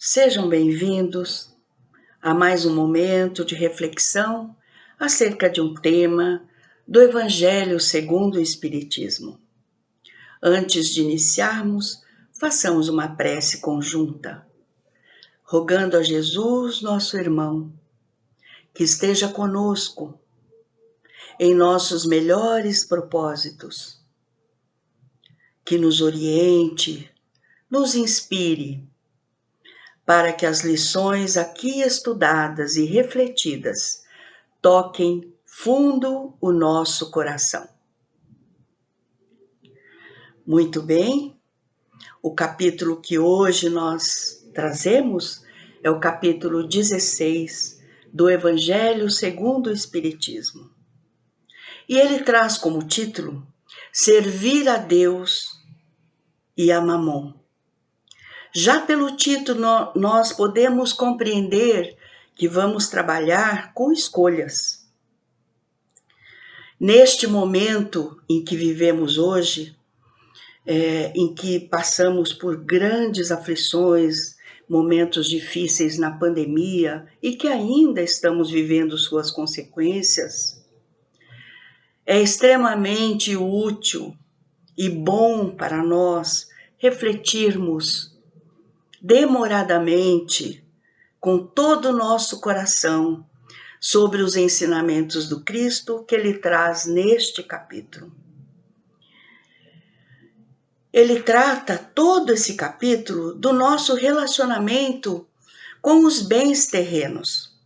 Sejam bem-vindos a mais um momento de reflexão acerca de um tema do Evangelho segundo o Espiritismo. Antes de iniciarmos, façamos uma prece conjunta, rogando a Jesus, nosso irmão, que esteja conosco em nossos melhores propósitos, que nos oriente, nos inspire, para que as lições aqui estudadas e refletidas toquem fundo o nosso coração. Muito bem, o capítulo que hoje nós trazemos é o capítulo 16 do Evangelho segundo o Espiritismo. E ele traz como título Servir a Deus e a Mamon. Já pelo título, nós podemos compreender que vamos trabalhar com escolhas. Neste momento em que vivemos hoje, em que passamos por grandes aflições, momentos difíceis na pandemia e que ainda estamos vivendo suas consequências, é extremamente útil e bom para nós refletirmos demoradamente, com todo o nosso coração, sobre os ensinamentos do Cristo que ele traz neste capítulo. Ele trata todo esse capítulo do nosso relacionamento com os bens terrenos,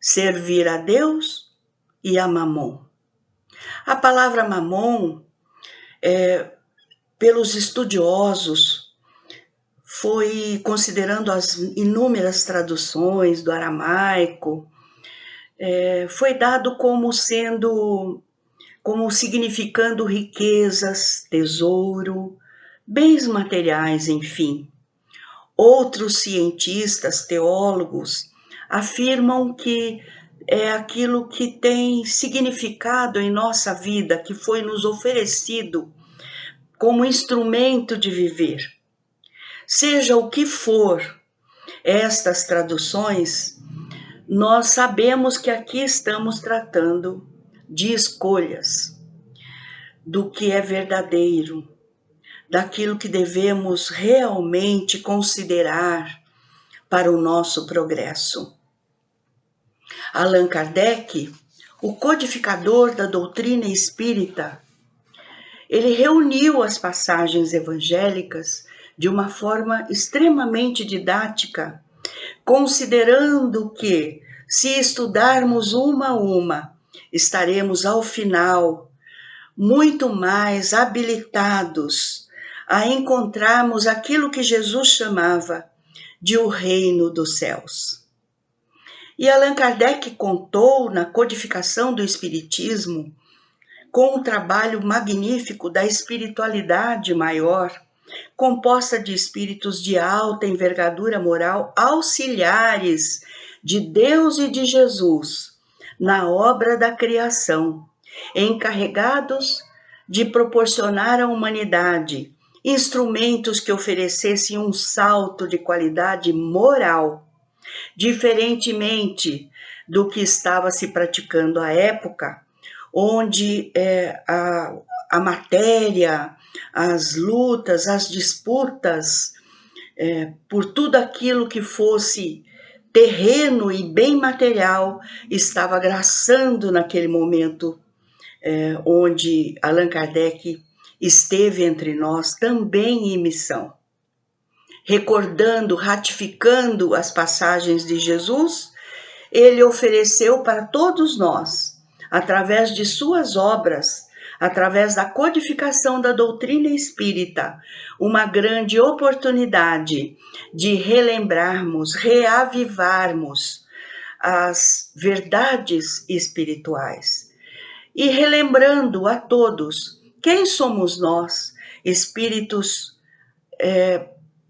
servir a Deus e a Mamon. A palavra Mamon, pelos estudiosos, foi considerando as inúmeras traduções do aramaico, foi dado como significando riquezas, tesouro, bens materiais, enfim. Outros cientistas, teólogos, afirmam que é aquilo que tem significado em nossa vida, que foi nos oferecido como instrumento de viver. Seja o que for estas traduções, nós sabemos que aqui estamos tratando de escolhas, do que é verdadeiro, daquilo que devemos realmente considerar para o nosso progresso. Allan Kardec, o codificador da doutrina espírita, ele reuniu as passagens evangélicas de uma forma extremamente didática, considerando que, se estudarmos uma a uma, estaremos ao final muito mais habilitados a encontrarmos aquilo que Jesus chamava de o reino dos céus. E Allan Kardec contou na codificação do Espiritismo com um trabalho magnífico da espiritualidade maior, composta de espíritos de alta envergadura moral, auxiliares de Deus e de Jesus na obra da criação, encarregados de proporcionar à humanidade instrumentos que oferecessem um salto de qualidade moral, diferentemente do que estava se praticando à época, onde a matéria, as lutas, as disputas por tudo aquilo que fosse terreno e bem material estava graçando naquele momento onde Allan Kardec esteve entre nós também em missão. Recordando, ratificando as passagens de Jesus, ele ofereceu para todos nós, através de suas obras, através da codificação da doutrina espírita, uma grande oportunidade de relembrarmos, reavivarmos as verdades espirituais. E relembrando a todos quem somos nós, espíritos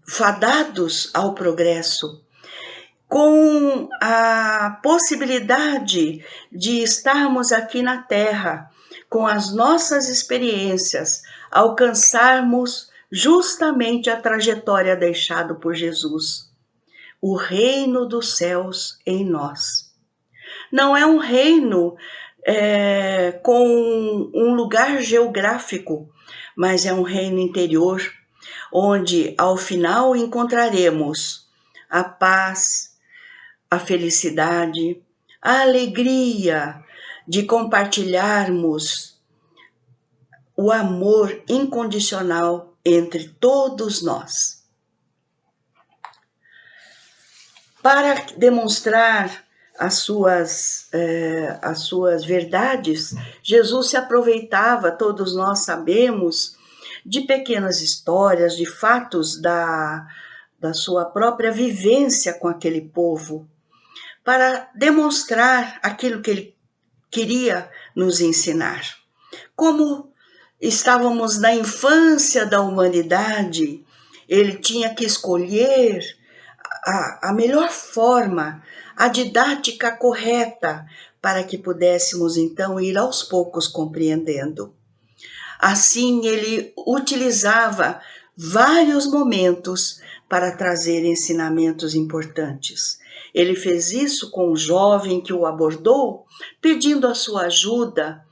fadados ao progresso, com a possibilidade de estarmos aqui na Terra, com as nossas experiências, alcançarmos justamente a trajetória deixada por Jesus. o reino dos céus em nós. Não é um reino com um lugar geográfico, mas é um reino interior, onde ao final encontraremos a paz, a felicidade, a alegria de compartilharmos o amor incondicional entre todos nós. Para demonstrar as suas verdades, Jesus se aproveitava, todos nós sabemos, de pequenas histórias, de fatos da sua própria vivência com aquele povo, para demonstrar aquilo que ele queria nos ensinar. Como estávamos na infância da humanidade, ele tinha que escolher a melhor forma, a didática correta, para que pudéssemos então ir aos poucos compreendendo. Assim, ele utilizava vários momentos para trazer ensinamentos importantes. Ele fez isso com um jovem que o abordou, pedindo a sua ajuda,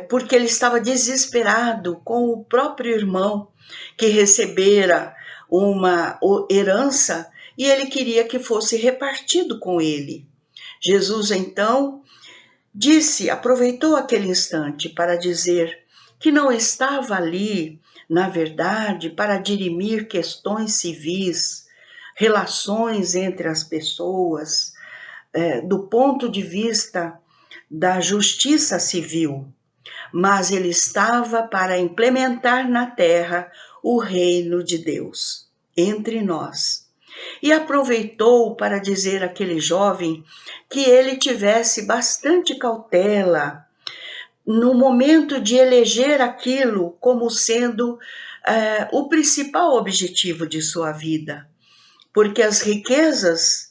porque ele estava desesperado com o próprio irmão, que recebera uma herança e ele queria que fosse repartido com ele. Jesus, então, aproveitou aquele instante para dizer que não estava ali, na verdade, para dirimir questões civis, relações entre as pessoas, do ponto de vista da justiça civil, mas ele estava para implementar na terra o reino de Deus, entre nós. E aproveitou para dizer àquele jovem que ele tivesse bastante cautela no momento de eleger aquilo como sendo o principal objetivo de sua vida. Porque as riquezas,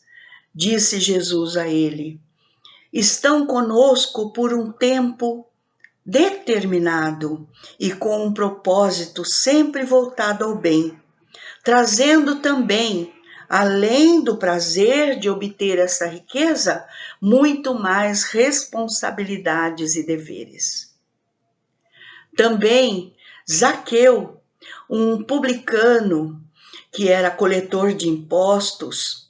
disse Jesus a ele, estão conosco por um tempo determinado e com um propósito sempre voltado ao bem, trazendo também, além do prazer de obter essa riqueza, muito mais responsabilidades e deveres. Também Zaqueu, um publicano que era coletor de impostos,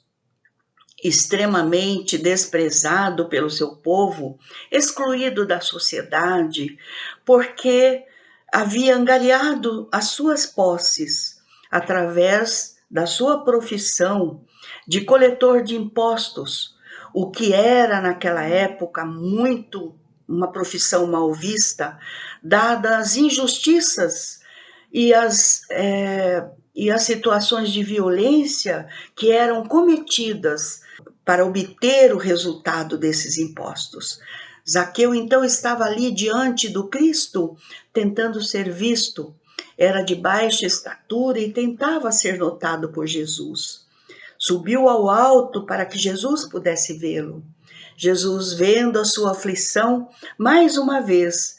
extremamente desprezado pelo seu povo, excluído da sociedade, porque havia angariado as suas posses através da sua profissão de coletor de impostos, o que era naquela época muito uma profissão mal vista, dadas as injustiças e as situações de violência que eram cometidas para obter o resultado desses impostos. Zaqueu, então, estava ali diante do Cristo, tentando ser visto. Era de baixa estatura e tentava ser notado por Jesus. Subiu ao alto para que Jesus pudesse vê-lo. Jesus, vendo a sua aflição, mais uma vez,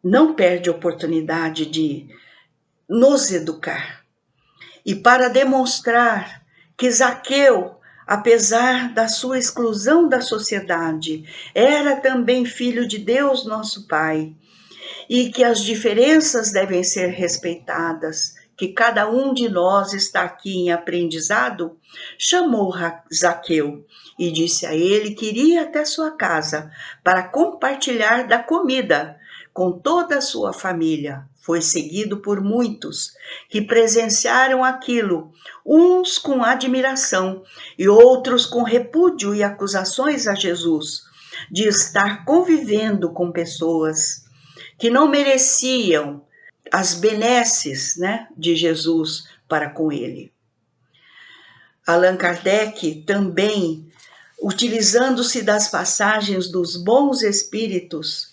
não perde a oportunidade de nos educar. E para demonstrar que Zaqueu, apesar da sua exclusão da sociedade, era também filho de Deus, nosso Pai, e que as diferenças devem ser respeitadas, que cada um de nós está aqui em aprendizado, chamou Zaqueu e disse a ele que iria até sua casa para compartilhar da comida com toda a sua família. Foi seguido por muitos que presenciaram aquilo, uns com admiração e outros com repúdio e acusações a Jesus, de estar convivendo com pessoas que não mereciam as benesses, de Jesus para com ele. Allan Kardec também, utilizando-se das passagens dos bons espíritos,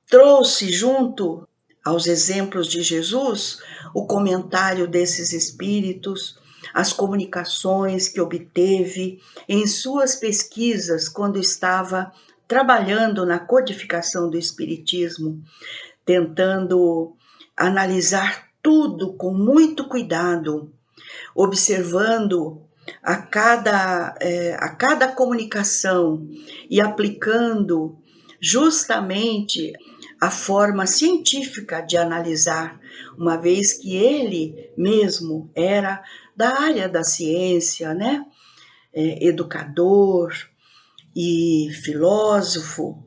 trouxe junto aos exemplos de Jesus o comentário desses espíritos, as comunicações que obteve em suas pesquisas quando estava trabalhando na codificação do Espiritismo, tentando analisar tudo com muito cuidado, observando a cada comunicação e aplicando justamente a forma científica de analisar, uma vez que ele mesmo era da área da ciência, né? Educador e filósofo,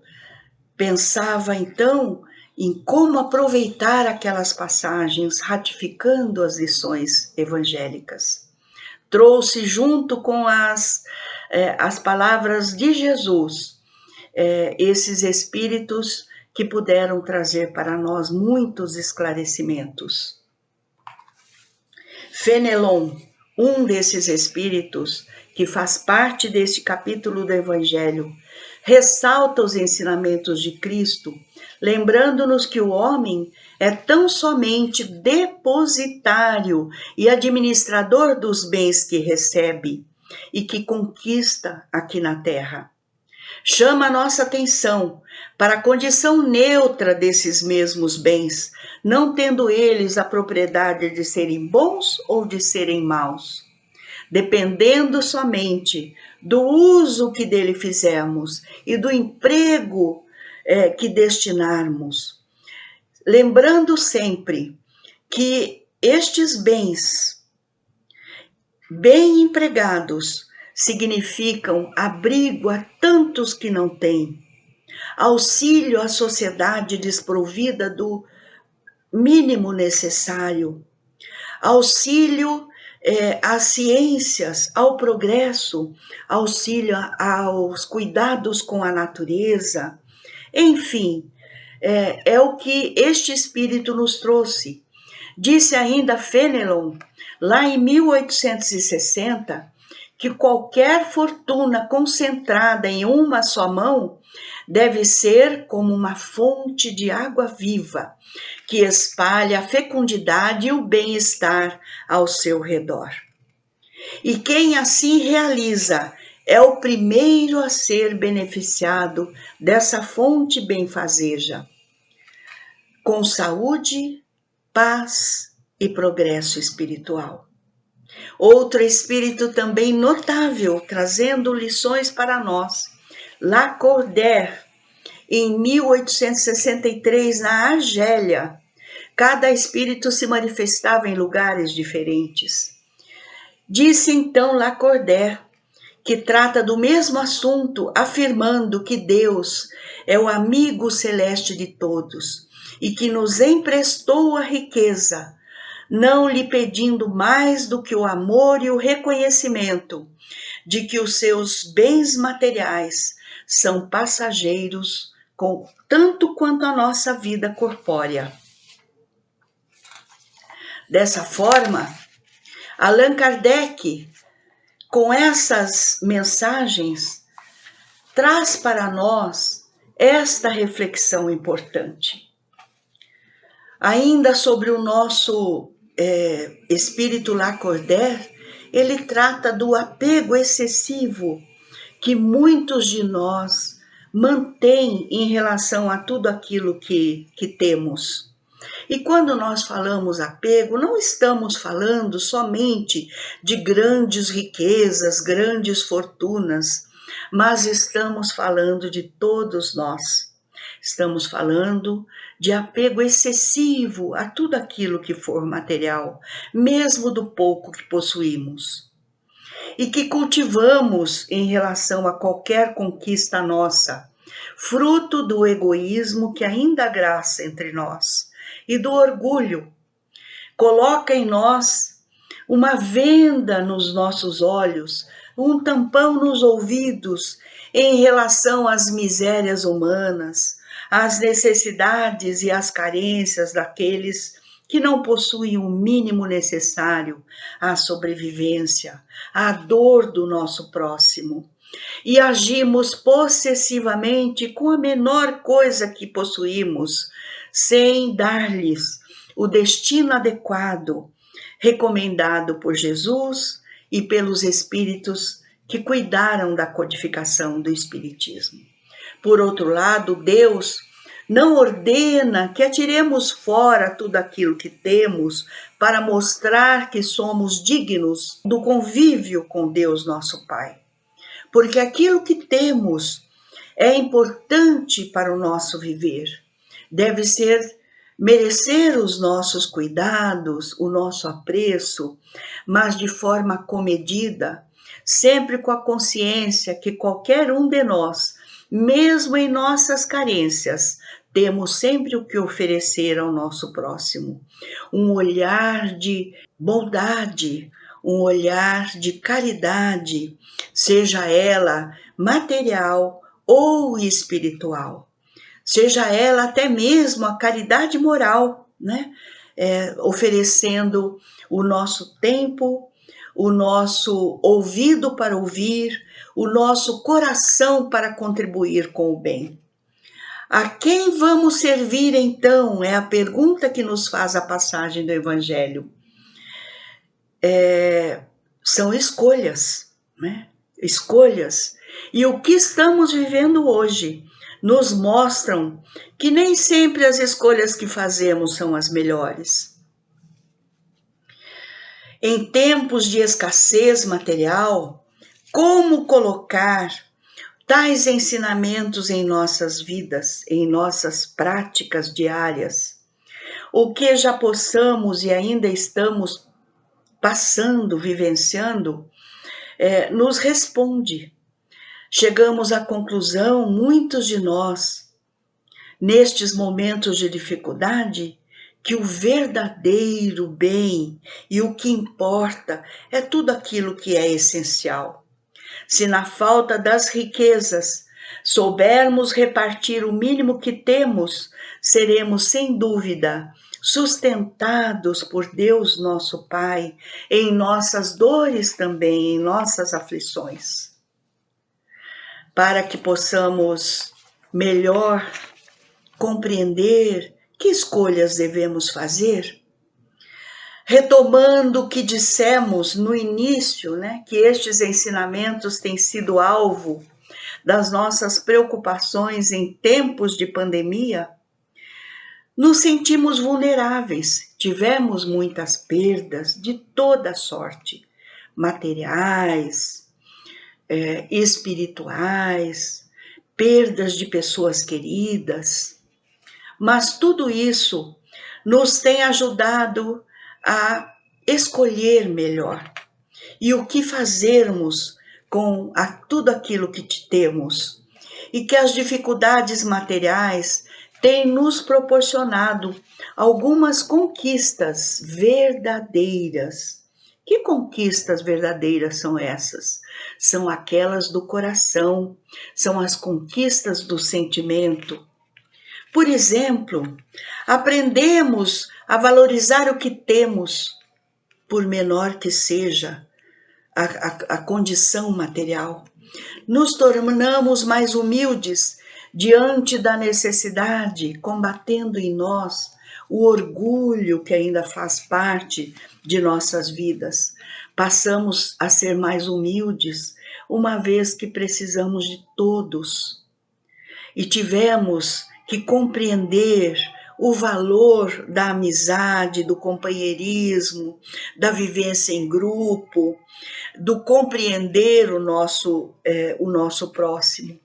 pensava então em como aproveitar aquelas passagens, ratificando as lições evangélicas. Trouxe junto com as palavras de Jesus, esses espíritos que puderam trazer para nós muitos esclarecimentos. Fenelon, um desses espíritos que faz parte deste capítulo do Evangelho, ressalta os ensinamentos de Cristo, lembrando-nos que o homem é tão somente depositário e administrador dos bens que recebe e que conquista aqui na terra. Chama a nossa atenção para a condição neutra desses mesmos bens, não tendo eles a propriedade de serem bons ou de serem maus, dependendo somente do uso que dele fizermos e do emprego que destinarmos. Lembrando sempre que estes bens, bem empregados, significam abrigo a tantos que não têm, auxílio à sociedade desprovida do mínimo necessário, auxílio às ciências, ao progresso, auxílio aos cuidados com a natureza, enfim, é o que este espírito nos trouxe. Disse ainda Fenelon, lá em 1860, que qualquer fortuna concentrada em uma só mão deve ser como uma fonte de água viva, que espalha a fecundidade e o bem-estar ao seu redor. E quem assim realiza é o primeiro a ser beneficiado dessa fonte benfazeja, com saúde, paz e progresso espiritual. Outro espírito também notável, trazendo lições para nós, Lacordaire, em 1863, na Argélia. Cada espírito se manifestava em lugares diferentes. Disse então Lacordaire, que trata do mesmo assunto, afirmando que Deus é o amigo celeste de todos e que nos emprestou a riqueza, não lhe pedindo mais do que o amor e o reconhecimento de que os seus bens materiais são passageiros, tanto quanto a nossa vida corpórea. Dessa forma, Allan Kardec, com essas mensagens, traz para nós esta reflexão importante. Ainda sobre o nosso espírito Lacordaire, ele trata do apego excessivo que muitos de nós mantêm em relação a tudo aquilo que temos. E quando nós falamos apego, não estamos falando somente de grandes riquezas, grandes fortunas, mas estamos falando de todos nós. Estamos falando de apego excessivo a tudo aquilo que for material, mesmo do pouco que possuímos, e que cultivamos em relação a qualquer conquista nossa, fruto do egoísmo que ainda graça entre nós e do orgulho. Coloca em nós uma venda nos nossos olhos, um tampão nos ouvidos em relação às misérias humanas, às necessidades e às carências daqueles que não possuem o mínimo necessário à sobrevivência, à dor do nosso próximo. E agimos possessivamente com a menor coisa que possuímos, sem dar-lhes o destino adequado, recomendado por Jesus e pelos espíritos que cuidaram da codificação do Espiritismo. Por outro lado, Deus não ordena que atiremos fora tudo aquilo que temos para mostrar que somos dignos do convívio com Deus nosso Pai. Porque aquilo que temos é importante para o nosso viver. Deve merecer os nossos cuidados, o nosso apreço, mas de forma comedida, sempre com a consciência que qualquer um de nós, mesmo em nossas carências, temos sempre o que oferecer ao nosso próximo. Um olhar de bondade, um olhar de caridade, seja ela material ou espiritual. Seja ela até mesmo a caridade moral, né? Oferecendo o nosso tempo, o nosso ouvido para ouvir, o nosso coração para contribuir com o bem. A quem vamos servir então? É a pergunta que nos faz a passagem do Evangelho. São escolhas, né? Escolhas. E o que estamos vivendo hoje nos mostram que nem sempre as escolhas que fazemos são as melhores. Em tempos de escassez material, como colocar tais ensinamentos em nossas vidas, em nossas práticas diárias? O que já possamos e ainda estamos passando, vivenciando, nos responde. Chegamos à conclusão, muitos de nós, nestes momentos de dificuldade, que o verdadeiro bem e o que importa é tudo aquilo que é essencial. Se na falta das riquezas soubermos repartir o mínimo que temos, seremos sem dúvida sustentados por Deus nosso Pai em nossas dores também, em nossas aflições. Para que possamos melhor compreender que escolhas devemos fazer, retomando o que dissemos no início, né, que estes ensinamentos têm sido alvo das nossas preocupações em tempos de pandemia, nos sentimos vulneráveis, tivemos muitas perdas de toda sorte, materiais, espirituais, perdas de pessoas queridas, mas tudo isso nos tem ajudado a escolher melhor e o que fazermos com tudo aquilo que temos, e que as dificuldades materiais têm nos proporcionado algumas conquistas verdadeiras. Que conquistas verdadeiras são essas? São aquelas do coração, são as conquistas do sentimento. Por exemplo, aprendemos a valorizar o que temos, por menor que seja a condição material. Nos tornamos mais humildes diante da necessidade, combatendo em nós o orgulho que ainda faz parte de nossas vidas. Passamos a ser mais humildes, uma vez que precisamos de todos. E tivemos que compreender o valor da amizade, do companheirismo, da vivência em grupo, do compreender o nosso próximo.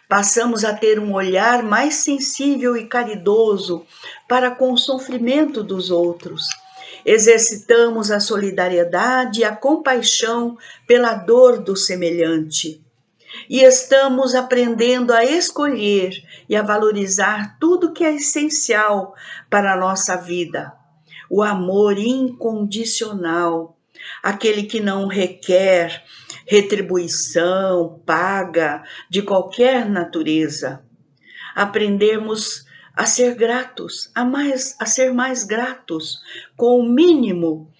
Passamos a ter um olhar mais sensível e caridoso para com o sofrimento dos outros. Exercitamos a solidariedade e a compaixão pela dor do semelhante. E estamos aprendendo a escolher e a valorizar tudo que é essencial para a nossa vida. O amor incondicional, aquele que não requer retribuição, paga, de qualquer natureza. Aprendemos a ser gratos, a ser mais gratos com o mínimo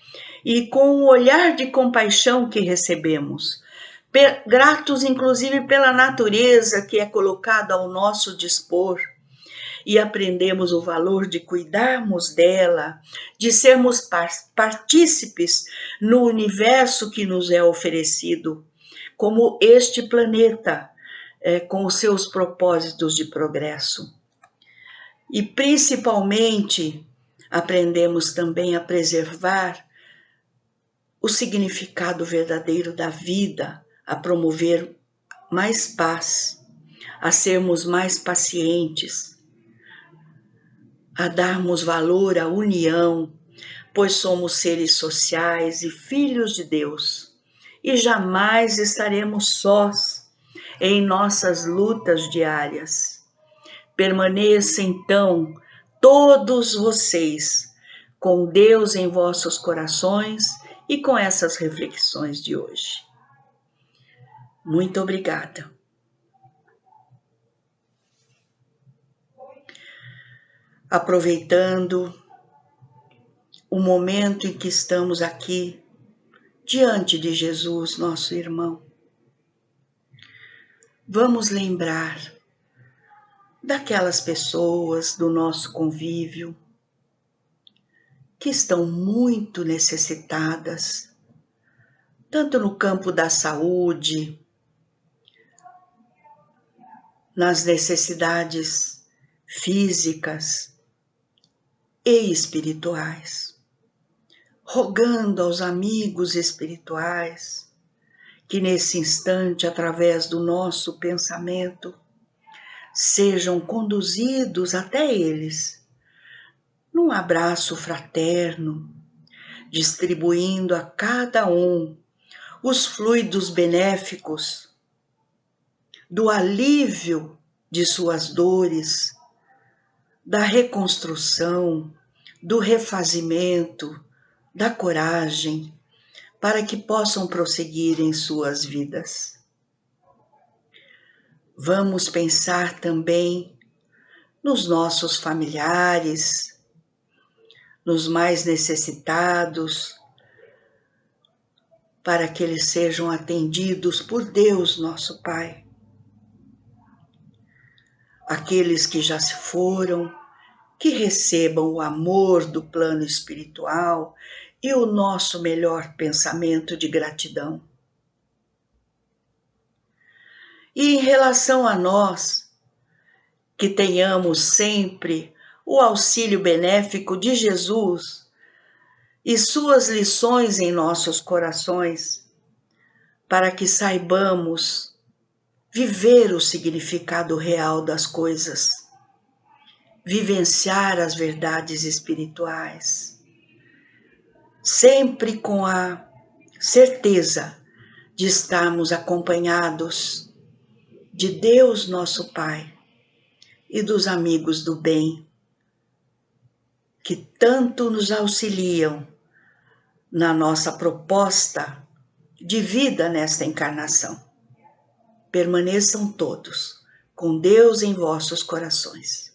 e com o olhar de compaixão que recebemos. Gratos, inclusive, pela natureza que é colocada ao nosso dispor, e aprendemos o valor de cuidarmos dela, de sermos partícipes no universo que nos é oferecido, como este planeta, com os seus propósitos de progresso. E principalmente aprendemos também a preservar o significado verdadeiro da vida, a promover mais paz, a sermos mais pacientes, a darmos valor à união, pois somos seres sociais e filhos de Deus, e jamais estaremos sós em nossas lutas diárias. Permaneça então todos vocês com Deus em vossos corações e com essas reflexões de hoje. Muito obrigada. Aproveitando o momento em que estamos aqui diante de Jesus, nosso irmão, vamos lembrar daquelas pessoas do nosso convívio que estão muito necessitadas, tanto no campo da saúde, nas necessidades físicas e espirituais, rogando aos amigos espirituais que nesse instante, através do nosso pensamento, sejam conduzidos até eles, num abraço fraterno, distribuindo a cada um os fluidos benéficos do alívio de suas dores, da reconstrução, do refazimento, da coragem, para que possam prosseguir em suas vidas. Vamos pensar também nos nossos familiares, nos mais necessitados, para que eles sejam atendidos por Deus, nosso Pai. Aqueles que já se foram, que recebam o amor do plano espiritual e o nosso melhor pensamento de gratidão. E em relação a nós, que tenhamos sempre o auxílio benéfico de Jesus e suas lições em nossos corações, para que saibamos viver o significado real das coisas, vivenciar as verdades espirituais, sempre com a certeza de estarmos acompanhados de Deus nosso Pai e dos amigos do bem, que tanto nos auxiliam na nossa proposta de vida nesta encarnação. Permaneçam todos com Deus em vossos corações.